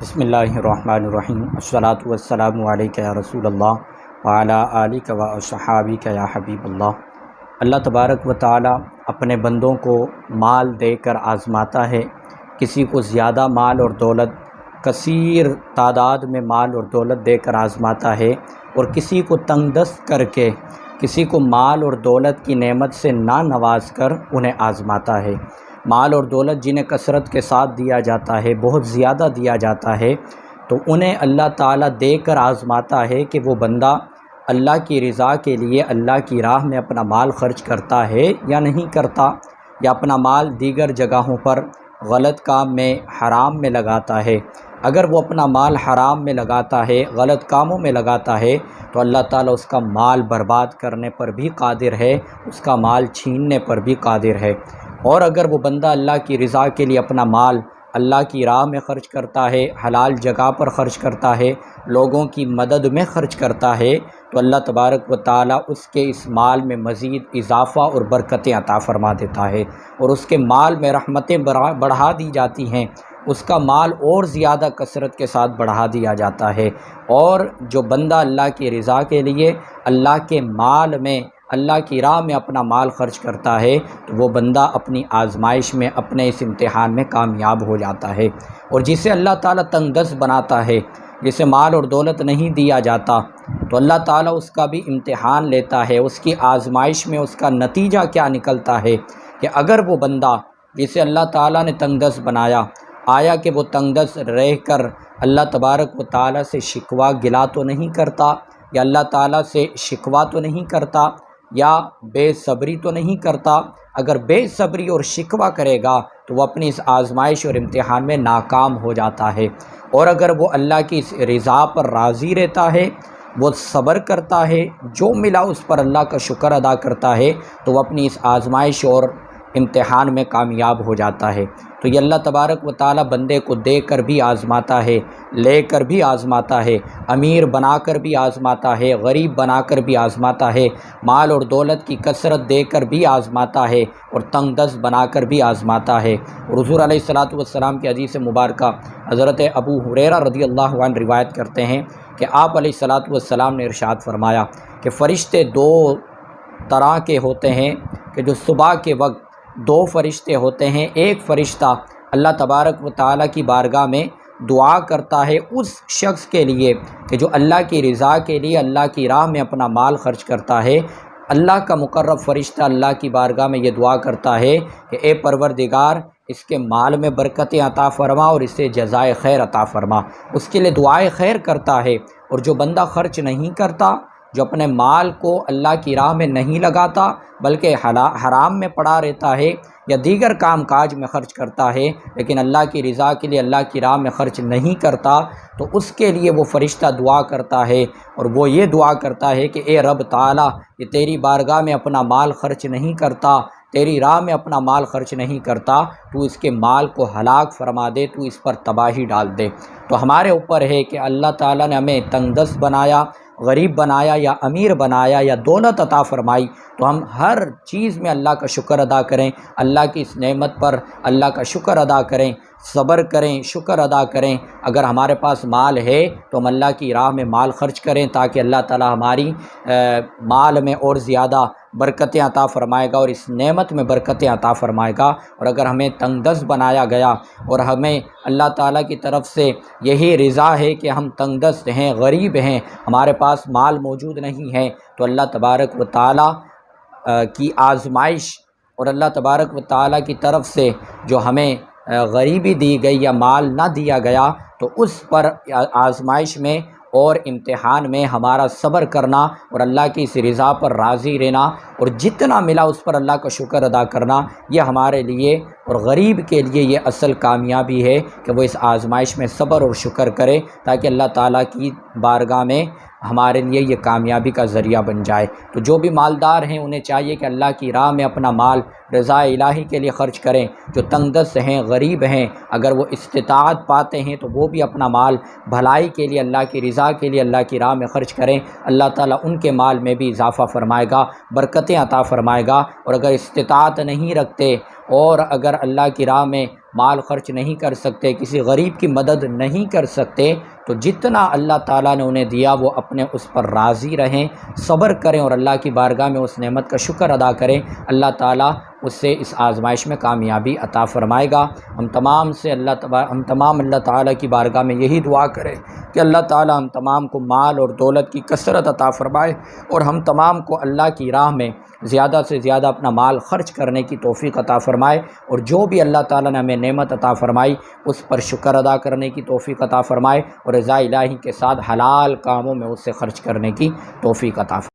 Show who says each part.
Speaker 1: بسم اللہ الرحمن الرحیم الصلاۃ والسلام علیک یا رسول اللہ وعلی آلک و اصحابک یا حبیب اللہ۔ اللہ تبارک و تعالی اپنے بندوں کو مال دے کر آزماتا ہے، کسی کو زیادہ مال اور دولت، کثیر تعداد میں مال اور دولت دے کر آزماتا ہے، اور کسی کو تنگ دست کر کے، کسی کو مال اور دولت کی نعمت سے نہ نواز کر انہیں آزماتا ہے۔ مال اور دولت جنہیں کثرت کے ساتھ دیا جاتا ہے، بہت زیادہ دیا جاتا ہے، تو انہیں اللہ تعالیٰ دے کر آزماتا ہے کہ وہ بندہ اللہ کی رضا کے لیے اللہ کی راہ میں اپنا مال خرچ کرتا ہے یا نہیں کرتا، یا اپنا مال دیگر جگہوں پر غلط کام میں، حرام میں لگاتا ہے۔ اگر وہ اپنا مال حرام میں لگاتا ہے، غلط کاموں میں لگاتا ہے، تو اللہ تعالیٰ اس کا مال برباد کرنے پر بھی قادر ہے، اس کا مال چھیننے پر بھی قادر ہے۔ اور اگر وہ بندہ اللہ کی رضا کے لیے اپنا مال اللہ کی راہ میں خرچ کرتا ہے، حلال جگہ پر خرچ کرتا ہے، لوگوں کی مدد میں خرچ کرتا ہے، تو اللہ تبارک و تعالیٰ اس کے اس مال میں مزید اضافہ اور برکتیں عطا فرما دیتا ہے، اور اس کے مال میں رحمتیں بڑھا دی جاتی ہیں، اس کا مال اور زیادہ کثرت کے ساتھ بڑھا دیا جاتا ہے۔ اور جو بندہ اللہ کی رضا کے لیے اللہ کے مال میں، اللہ کی راہ میں اپنا مال خرچ کرتا ہے، تو وہ بندہ اپنی آزمائش میں، اپنے اس امتحان میں کامیاب ہو جاتا ہے۔ اور جسے اللہ تعالیٰ تنگ دست بناتا ہے، جسے مال اور دولت نہیں دیا جاتا، تو اللہ تعالیٰ اس کا بھی امتحان لیتا ہے، اس کی آزمائش میں اس کا نتیجہ کیا نکلتا ہے کہ اگر وہ بندہ جسے اللہ تعالیٰ نے تنگ دست بنایا، آیا کہ وہ تنگ دست رہ کر اللہ تبارک و تعالیٰ سے شکوہ گلا تو نہیں کرتا، یا اللہ تعالیٰ سے شکوہ تو نہیں کرتا، یا بے صبری تو نہیں کرتا۔ اگر بے صبری اور شکوہ کرے گا تو وہ اپنی اس آزمائش اور امتحان میں ناکام ہو جاتا ہے۔ اور اگر وہ اللہ کی اس رضا پر راضی رہتا ہے، وہ صبر کرتا ہے، جو ملا اس پر اللہ کا شکر ادا کرتا ہے، تو وہ اپنی اس آزمائش اور امتحان میں کامیاب ہو جاتا ہے۔ تو یہ اللہ تبارک و تعالیٰ بندے کو دے کر بھی آزماتا ہے، لے کر بھی آزماتا ہے، امیر بنا کر بھی آزماتا ہے، غریب بنا کر بھی آزماتا ہے، مال اور دولت کی کثرت دے کر بھی آزماتا ہے، اور تنگ دست بنا کر بھی آزماتا ہے۔ اور حضور علیہ الصلاۃ والسلام کی حدیث مبارکہ حضرت ابو ہریرہ رضی اللہ عنہ روایت کرتے ہیں کہ آپ علیہ الصلاۃ والسلام نے ارشاد فرمایا کہ فرشتے دو طرح کے ہوتے ہیں، کہ جو صبح کے وقت دو فرشتے ہوتے ہیں، ایک فرشتہ اللہ تبارک و تعالیٰ کی بارگاہ میں دعا کرتا ہے اس شخص کے لیے کہ جو اللہ کی رضا کے لیے اللہ کی راہ میں اپنا مال خرچ کرتا ہے۔ اللہ کا مقرب فرشتہ اللہ کی بارگاہ میں یہ دعا کرتا ہے کہ اے پروردگار، اس کے مال میں برکتیں عطا فرما اور اسے جزائے خیر عطا فرما، اس کے لیے دعائے خیر کرتا ہے۔ اور جو بندہ خرچ نہیں کرتا، جو اپنے مال کو اللہ کی راہ میں نہیں لگاتا بلکہ حرام میں پڑا رہتا ہے، یا دیگر کام کاج میں خرچ کرتا ہے، لیکن اللہ کی رضا کے لیے اللہ کی راہ میں خرچ نہیں کرتا، تو اس کے لیے وہ فرشتہ دعا کرتا ہے، اور وہ یہ دعا کرتا ہے کہ اے رب تعالیٰ، یہ تیری بارگاہ میں اپنا مال خرچ نہیں کرتا، تیری راہ میں اپنا مال خرچ نہیں کرتا، تو اس کے مال کو ہلاک فرما دے، تو اس پر تباہی ڈال دے۔ تو ہمارے اوپر ہے کہ اللہ تعالیٰ نے ہمیں تنگ دست بنایا، غریب بنایا یا امیر بنایا یا دولت عطا فرمائی، تو ہم ہر چیز میں اللہ کا شکر ادا کریں، اللہ کی اس نعمت پر اللہ کا شکر ادا کریں، صبر کریں، شکر ادا کریں۔ اگر ہمارے پاس مال ہے تو ہم اللہ کی راہ میں مال خرچ کریں، تاکہ اللہ تعالی ہماری مال میں اور زیادہ برکتیں عطا فرمائے گا، اور اس نعمت میں برکتیں عطا فرمائے گا۔ اور اگر ہمیں تنگ دست بنایا گیا اور ہمیں اللہ تعالیٰ کی طرف سے یہی رضا ہے کہ ہم تنگ دست ہیں، غریب ہیں، ہمارے پاس مال موجود نہیں ہے، تو اللہ تبارک و تعالیٰ کی آزمائش اور اللہ تبارک و تعالیٰ کی طرف سے جو ہمیں غریبی دی گئی یا مال نہ دیا گیا، تو اس پر آزمائش میں اور امتحان میں ہمارا صبر کرنا اور اللہ کی اس رضا پر راضی رہنا، اور جتنا ملا اس پر اللہ کا شکر ادا کرنا، یہ ہمارے لیے اور غریب کے لیے یہ اصل کامیابی ہے کہ وہ اس آزمائش میں صبر اور شکر کرے، تاکہ اللہ تعالیٰ کی بارگاہ میں ہمارے لیے یہ کامیابی کا ذریعہ بن جائے۔ تو جو بھی مالدار ہیں انہیں چاہیے کہ اللہ کی راہ میں اپنا مال رضا الہی کے لیے خرچ کریں۔ جو تنگ دست ہیں، غریب ہیں، اگر وہ استطاعت پاتے ہیں تو وہ بھی اپنا مال بھلائی کے لیے، اللہ کی رضا کے لیے اللہ کی راہ میں خرچ کریں۔ اللہ تعالیٰ ان کے مال میں بھی اضافہ فرمائے گا، برکتیں عطا فرمائے گا۔ اور اگر استطاعت نہیں رکھتے اور اگر اللہ کی راہ میں مال خرچ نہیں کر سکتے، کسی غریب کی مدد نہیں کر سکتے، تو جتنا اللہ تعالیٰ نے انہیں دیا وہ اپنے اس پر راضی رہیں، صبر کریں اور اللہ کی بارگاہ میں اس نعمت کا شکر ادا کریں۔ اللہ تعالیٰ اس سے اس آزمائش میں کامیابی عطا فرمائے گا۔ ہم تمام اللہ تعالیٰ کی بارگاہ میں یہی دعا کریں کہ اللہ تعالیٰ ہم تمام کو مال اور دولت کی کثرت عطا فرمائے، اور ہم تمام کو اللہ کی راہ میں زیادہ سے زیادہ اپنا مال خرچ کرنے کی توفیق عطا فرمائے، اور جو بھی اللہ تعالیٰ نے ہمیں نعمت عطا فرمائی اس پر شکر ادا کرنے کی توفیق عطا فرمائے، اور رضا الہی کے ساتھ حلال کاموں میں اس سے خرچ کرنے کی توفیق عطا فرمائے۔